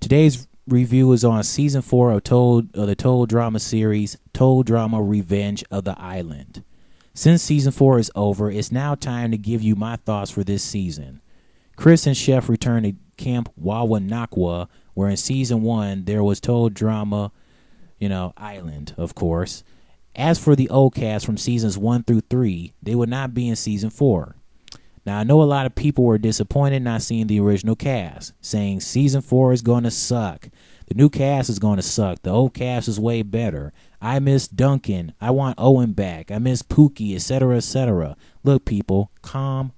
Today's review is on season 4 of the Told Drama series, Told Drama Revenge of the Island. Since season 4 is over, it's now time to give you my thoughts for this season. Chris and Chef return to Camp Wawanakwa, where in season 1 there was Told Drama, Island, of course. As for the old cast from seasons 1 through 3, they would not be in season 4. Now, I know a lot of people were disappointed not seeing the original cast, saying season 4 is going to suck. The new cast is going to suck. The old cast is way better. I miss Duncan. I want Owen back. I miss Pookie, etc., etc. Look, people, calm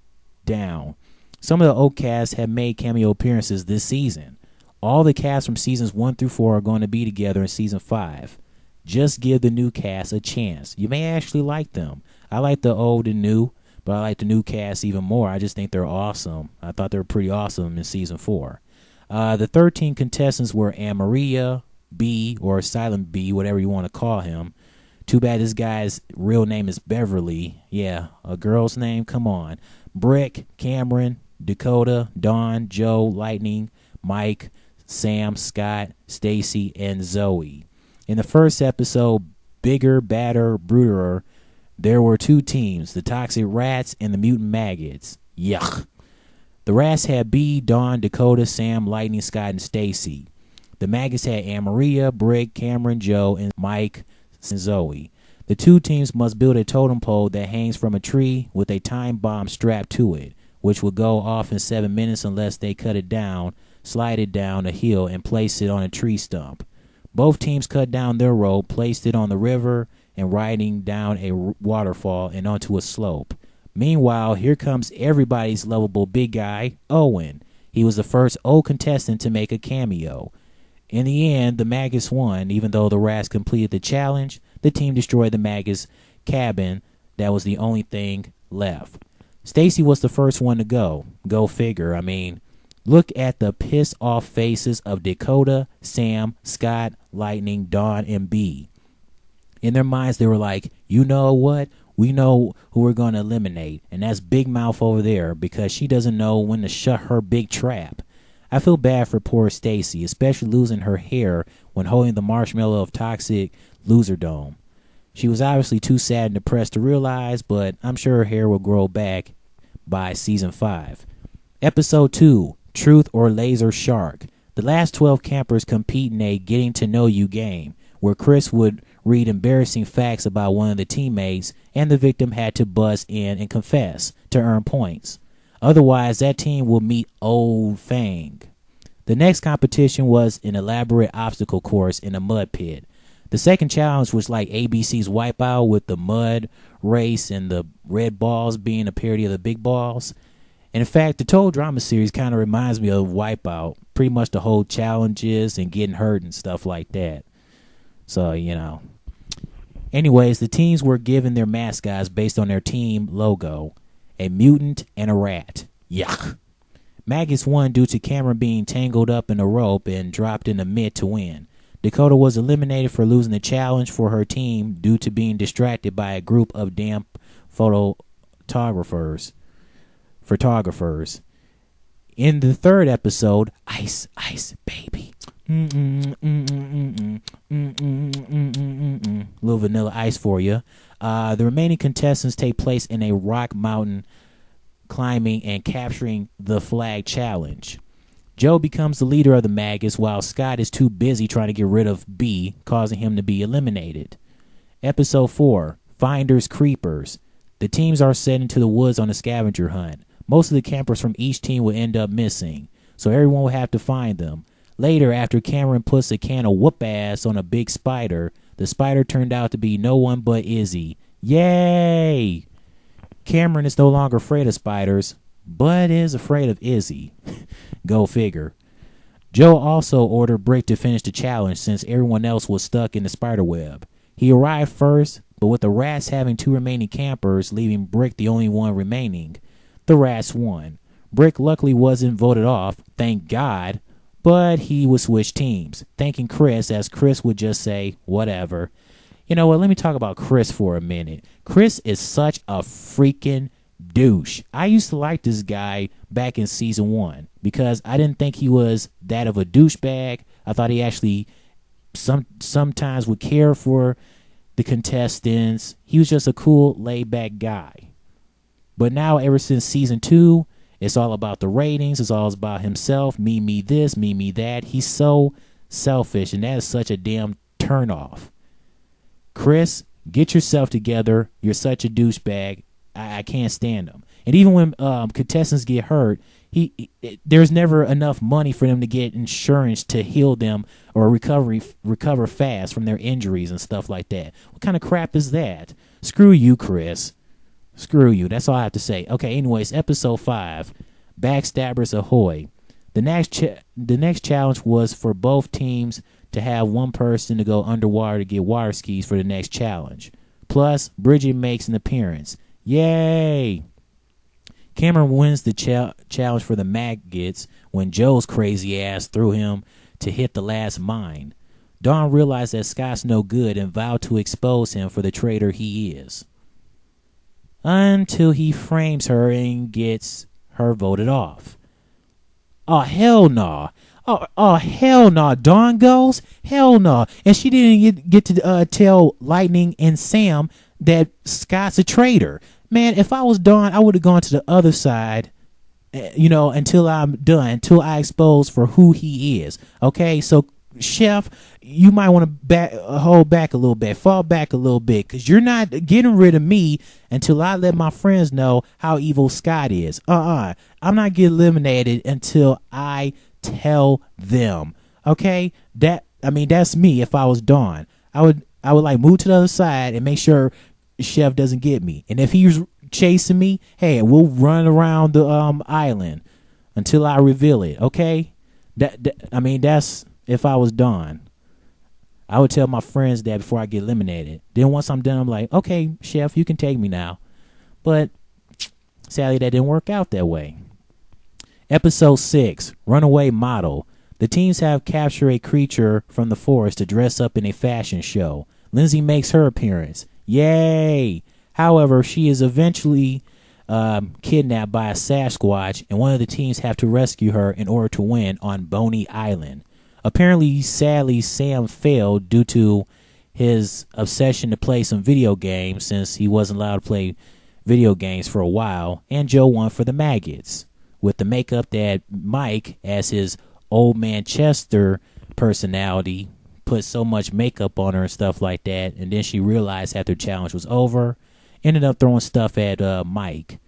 down. Some of the old cast have made cameo appearances this season. All the cast from seasons 1 through 4 are going to be together in season 5. Just give the new cast a chance. You may actually like them. I like the old and new, but I like the new cast even more. I just think they're awesome. I thought they were pretty awesome in season 4. The 13 contestants were Amaria, B, or Silent B, whatever you want to call him. Too bad this guy's real name is Beverly. Yeah, a girl's name? Come on. Brick, Cameron, Dakota, Dawn, Joe, Lightning, Mike, Sam, Scott, Stacy, and Zoe. In the first episode, Bigger, Badder, Bruderer, there were 2 teams, the Toxic Rats and the Mutant Maggots. Yuck. The Rats had B, Dawn, Dakota, Sam, Lightning, Scott, and Stacy. The Maggots had Amaria, Brick, Cameron, Joe, and Mike and Zoe. The 2 teams must build a totem pole that hangs from a tree with a time bomb strapped to it, which would go off in 7 minutes unless they cut it down, slide it down a hill, and place it on a tree stump. Both teams cut down their rope, placed it on the river, and riding down a waterfall and onto a slope. Meanwhile, here comes everybody's lovable big guy, Owen. He was the first old contestant to make a cameo. In the end, the Maggots won. Even though the Rats completed the challenge, the team destroyed the Maggots' cabin. That was the only thing left. Stacy was the first one to go. Go figure. I mean, look at the pissed off faces of Dakota, Sam, Scott, Lightning, Dawn, and B. In their minds, they were like, you know what? We know who we're going to eliminate, and that's Big Mouth over there because she doesn't know when to shut her big trap. I feel bad for poor Stacy, especially losing her hair when holding the marshmallow of toxic loserdom. She was obviously too sad and depressed to realize, but I'm sure her hair will grow back by season 5. Episode 2, Truth or Laser Shark. The last 12 campers compete in a getting to know you game, where Chris would read embarrassing facts about one of the teammates, and the victim had to buzz in and confess to earn points. Otherwise, that team will meet Old Fang. The next competition was an elaborate obstacle course in a mud pit. The second challenge was like ABC's Wipeout with the mud race and the red balls being a parody of the big balls. And in fact, the Told Drama series kind of reminds me of Wipeout. Pretty much the whole challenges and getting hurt and stuff like that. So, Anyways, the teams were given their mascots based on their team logo. A mutant and a rat. Yuck. Maggots won due to Cameron being tangled up in a rope and dropped in the mid to win. Dakota was eliminated for losing the challenge for her team due to being distracted by a group of damn photographers. In the third episode, Ice, Ice, Baby. Little vanilla ice for you. The remaining contestants take place in a rock mountain climbing and capturing the flag challenge. Joe becomes the leader of the Maggots while Scott is too busy trying to get rid of B, causing him to be eliminated. Episode 4, Finders Creepers. The teams are sent into the woods on a scavenger hunt. Most of the campers from each team will end up missing, so everyone will have to find them. Later, after Cameron puts a can of whoop ass on a big spider, the spider turned out to be no one but Izzy. Yay! Cameron is no longer afraid of spiders, but is afraid of Izzy. Go figure. Joe also ordered Brick to finish the challenge since everyone else was stuck in the spider web. He arrived first, but with the Rats having 2 remaining campers, leaving Brick the only one remaining, the Rats won. Brick luckily wasn't voted off, thank God, but he would switch teams, thanking Chris, as Chris would just say, whatever. You know what, let me talk about Chris for a minute. Chris is such a freaking douche. I used to like this guy back in season 1 because I didn't think he was that of a douchebag. I thought he actually sometimes would care for the contestants. He was just a cool, laid-back guy. But now, ever since season 2, it's all about the ratings. It's all about himself. Me this, me that. He's so selfish, and that is such a damn turnoff. Chris, get yourself together. You're such a douchebag. I can't stand him. And even when contestants get hurt, there's never enough money for them to get insurance to heal them or recover fast from their injuries and stuff like that. What kind of crap is that? Screw you, Chris. Screw you. That's all I have to say. Okay, anyways, episode 5, Backstabbers Ahoy. The next challenge was for both teams to have one person to go underwater to get water skis for the next challenge. Plus, Bridget makes an appearance. Yay! Cameron wins the challenge for the maggots when Joe's crazy ass threw him to hit the last mine. Dawn realized that Scott's no good and vowed to expose him for the traitor he is. Until he frames her and gets her voted off. Oh, hell no. Oh, hell no. Dawn goes? Hell no. And she didn't get to tell Lightning and Sam that Scott's a traitor. Man, if I was Dawn, I would have gone to the other side, until I'm done, until I expose for who he is. Okay, so Chef, you might want to hold back a little bit, fall back a little bit, because you're not getting rid of me until I let my friends know how evil Scott is. I'm not getting eliminated until I tell them. Okay, that's me. If I was Dawn, I would like move to the other side and make sure Chef doesn't get me. And if he's chasing me, hey, we'll run around the island until I reveal it. Okay, that's if I was Dawn. I would tell my friends that before I get eliminated. Then once I'm done, I'm like, okay, Chef, you can take me now. But sadly, that didn't work out that way. Episode 6, Runaway Model. The teams have captured a creature from the forest to dress up in a fashion show. Lindsay makes her appearance. Yay! However, she is eventually kidnapped by a Sasquatch, and one of the teams have to rescue her in order to win on Boney Island. Apparently, sadly, Sam failed due to his obsession to play some video games since he wasn't allowed to play video games for a while, and Joe won for the maggots. With the makeup that Mike, as his old man Chester personality, put so much makeup on her and stuff like that, and then she realized after the challenge was over, ended up throwing stuff at Mike.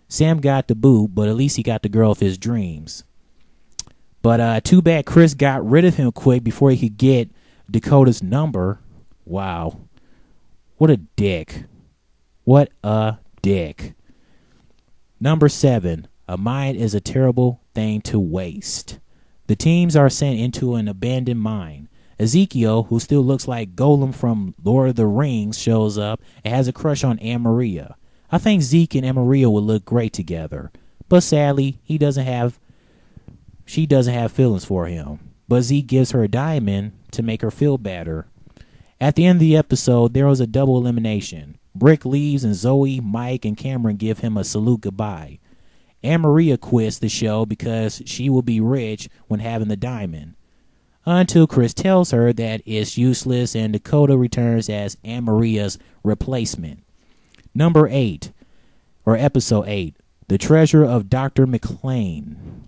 Sam got the boot, but at least he got the girl of his dreams. But too bad Chris got rid of him quick before he could get Dakota's number. Wow. What a dick. What a dick. Number 7. A mind is a terrible thing to waste. The teams are sent into an abandoned mine. Ezekiel, who still looks like Golem from Lord of the Rings, shows up and has a crush on Anne-Maria. I think Zeke and Anne-Maria would look great together. But sadly, she doesn't have feelings for him. But Zeke gives her a diamond to make her feel better. At the end of the episode, there was a double elimination. Brick leaves and Zoe, Mike, and Cameron give him a salute goodbye. Anne-Maria quits the show because she will be rich when having the diamond. Until Chris tells her that it's useless and Dakota returns as Anne-Maria's replacement. Number 8, or episode 8, The Treasure of Dr. McLean.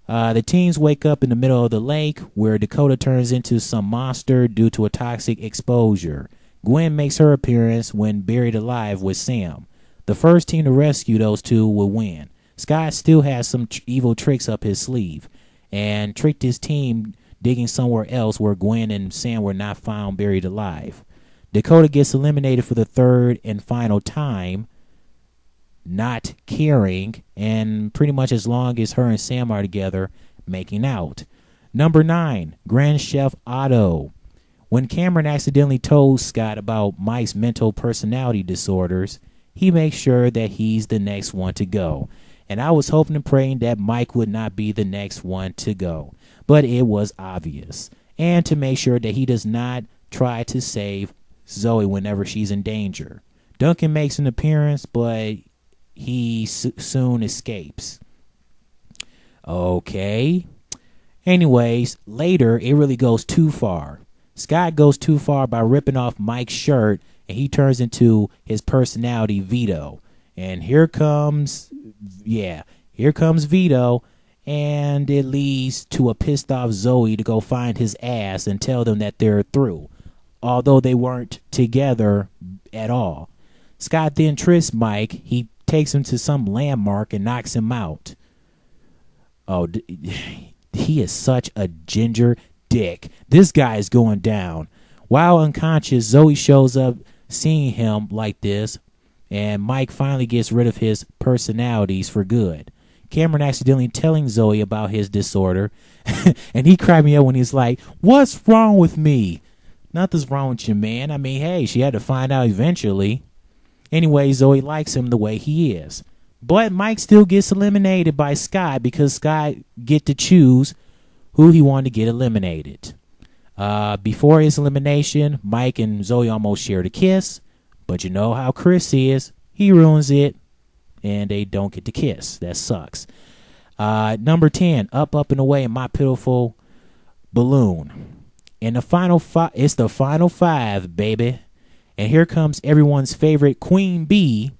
The teens wake up in the middle of the lake where Dakota turns into some monster due to a toxic exposure. Gwen makes her appearance when buried alive with Sam. The first team to rescue those two will win. Scott still has some evil tricks up his sleeve and tricked his team digging somewhere else where Gwen and Sam were not found buried alive. Dakota gets eliminated for the third and final time, not caring, and pretty much as long as her and Sam are together, making out. Number 9, Grand Chef Otto. When Cameron accidentally told Scott about Mike's mental personality disorders, he makes sure that he's the next one to go. And I was hoping and praying that Mike would not be the next one to go. But it was obvious. And to make sure that he does not try to save Zoe whenever she's in danger. Duncan makes an appearance, but he soon escapes. Okay. Anyways, later it really goes too far. Scott goes too far by ripping off Mike's shirt, and he turns into his personality, Vito. And here comes Vito, and it leads to a pissed off Zoe to go find his ass and tell them that they're through, although they weren't together at all. Scott then tricks Mike. He takes him to some landmark and knocks him out. Oh, he is such a ginger dick. This guy is going down. While unconscious, Zoe shows up seeing him like this, and Mike finally gets rid of his personalities for good. Cameron accidentally telling Zoe about his disorder, and he cried me up when he's like, "What's wrong with me?" Nothing's wrong with you, man. I mean, hey, she had to find out eventually. Anyway, Zoe likes him the way he is. But Mike still gets eliminated by Scott because Scott get to choose who he wanted to get eliminated. Before his elimination, Mike and Zoe almost shared a kiss. But you know how Chris is. He ruins it. And they don't get to kiss. That sucks. Number 10, Up, Up, and Away, My Pitiful Balloon. In the final it's the final 5, baby. And here comes everyone's favorite Queen Bee.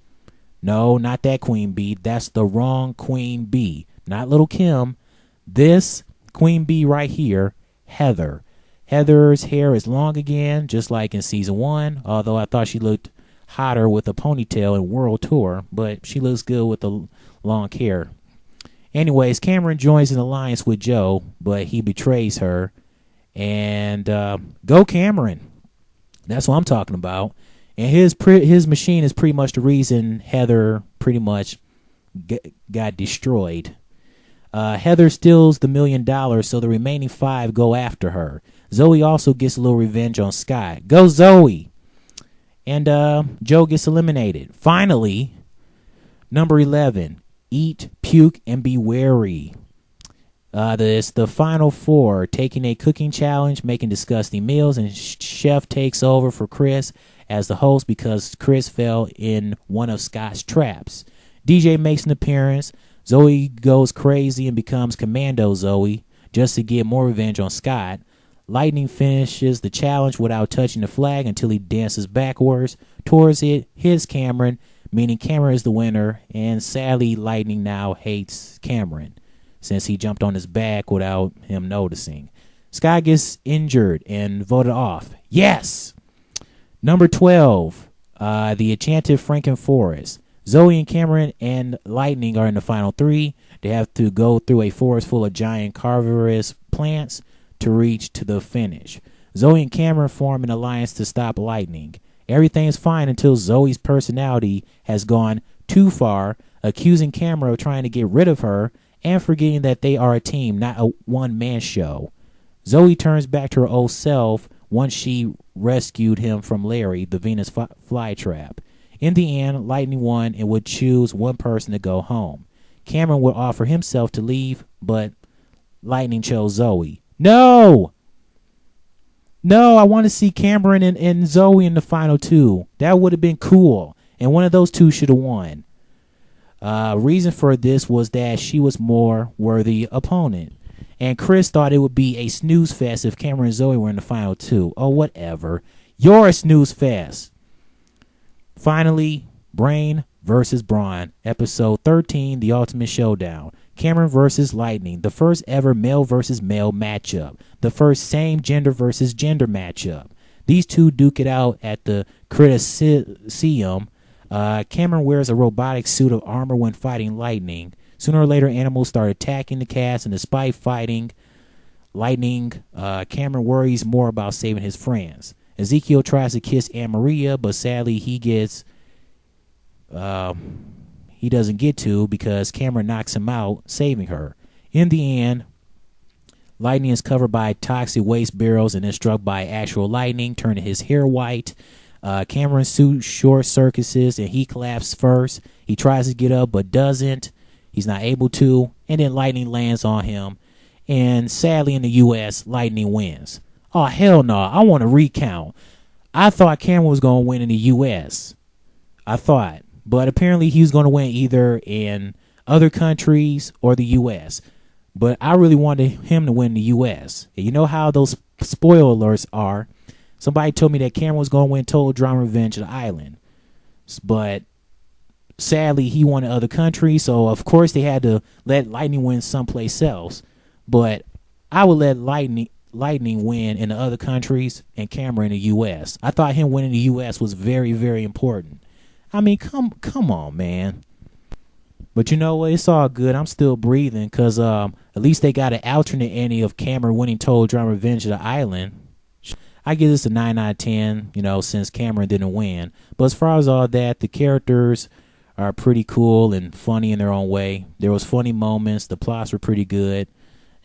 No, not that Queen Bee. That's the wrong Queen Bee. Not Little Kim. This Queen Bee right here, Heather. Heather's hair is long again, just like in season 1. Although I thought she looked hotter with a ponytail in World Tour. But she looks good with the long hair. Anyways, Cameron joins an alliance with Joe, but he betrays her. And go Cameron. That's what I'm talking about. And his machine is pretty much the reason Heather pretty much got destroyed. Heather steals the $1 million, so the remaining 5 go after her. Zoe also gets a little revenge on Scott. Go Zoe! And Joe gets eliminated. Finally, number 11, Eat, Puke, and Be Wary. It's the final 4, taking a cooking challenge, making disgusting meals, and Chef takes over for Chris as the host because Chris fell in one of Scott's traps. DJ makes an appearance. Zoe goes crazy and becomes Commando Zoe just to get more revenge on Scott. Lightning finishes the challenge without touching the flag until he dances backwards towards it, hits Cameron, meaning Cameron is the winner, and sadly Lightning now hates Cameron since he jumped on his back without him noticing. Scott gets injured and voted off. Yes! Number 12, the Enchanted Franken Forest. Zoe and Cameron and Lightning are in the final 3. They have to go through a forest full of giant carnivorous plants to reach to the finish. Zoe and Cameron form an alliance to stop Lightning. Everything is fine until Zoe's personality has gone too far, accusing Cameron of trying to get rid of her and forgetting that they are a team, not a one-man show. Zoe turns back to her old self once she rescued him from Larry, the Venus flytrap. In the end, Lightning won and would choose one person to go home. Cameron would offer himself to leave, but Lightning chose Zoe. No! No, I want to see Cameron and Zoe in the final 2. That would have been cool. And one of those 2 should have won. Reason for this was that she was more worthy opponent. And Chris thought it would be a snooze fest if Cameron and Zoe were in the final 2. Oh, whatever. You're a snooze fest. Finally, Brain versus Brawn. Episode 13, The Ultimate Showdown. Cameron versus Lightning. The first ever male versus male matchup. The first same gender versus gender matchup. These 2 duke it out at the Coliseum. Cameron wears a robotic suit of armor when fighting Lightning. Sooner or later, animals start attacking the cast, and despite fighting Lightning, Cameron worries more about saving his friends. Ezekiel tries to kiss Anne Maria, but sadly he doesn't get to because Cameron knocks him out, saving her. In the end, Lightning is covered by toxic waste barrels and then struck by actual lightning, turning his hair white. Cameron's suit short circuses and he collapses first. He tries to get up but doesn't. He's not able to. And then lightning lands on him. And sadly in the U.S., Lightning wins. Oh, hell no. I want to recount. I thought Cameron was going to win in the U.S. I thought. But apparently he was going to win either in other countries or the U.S. But I really wanted him to win the U.S. And you know how those spoilers are. Somebody told me that Cameron was going to win Total Drama Revenge of the Island. But sadly, he won in other countries. So, of course, they had to let Lightning win someplace else. But I would let Lightning win in the other countries and Cameron in the U.S. I thought him winning the U.S. was very, very important. I mean, come on, man. But you know what? It's all good. I'm still breathing because at least they got an alternate ending of Cameron winning Total Drama Revenge of the Island. I give this a 9 out of 10, since Cameron didn't win. But as far as all that, the characters are pretty cool and funny in their own way. There was funny moments. The plots were pretty good.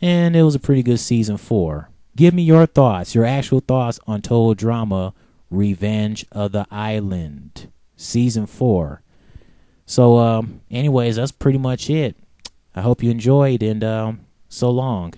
And it was a pretty good season 4. Give me your thoughts, your actual thoughts on Total Drama Revenge of the Island, season 4. So, anyways, that's pretty much it. I hope you enjoyed, and so long.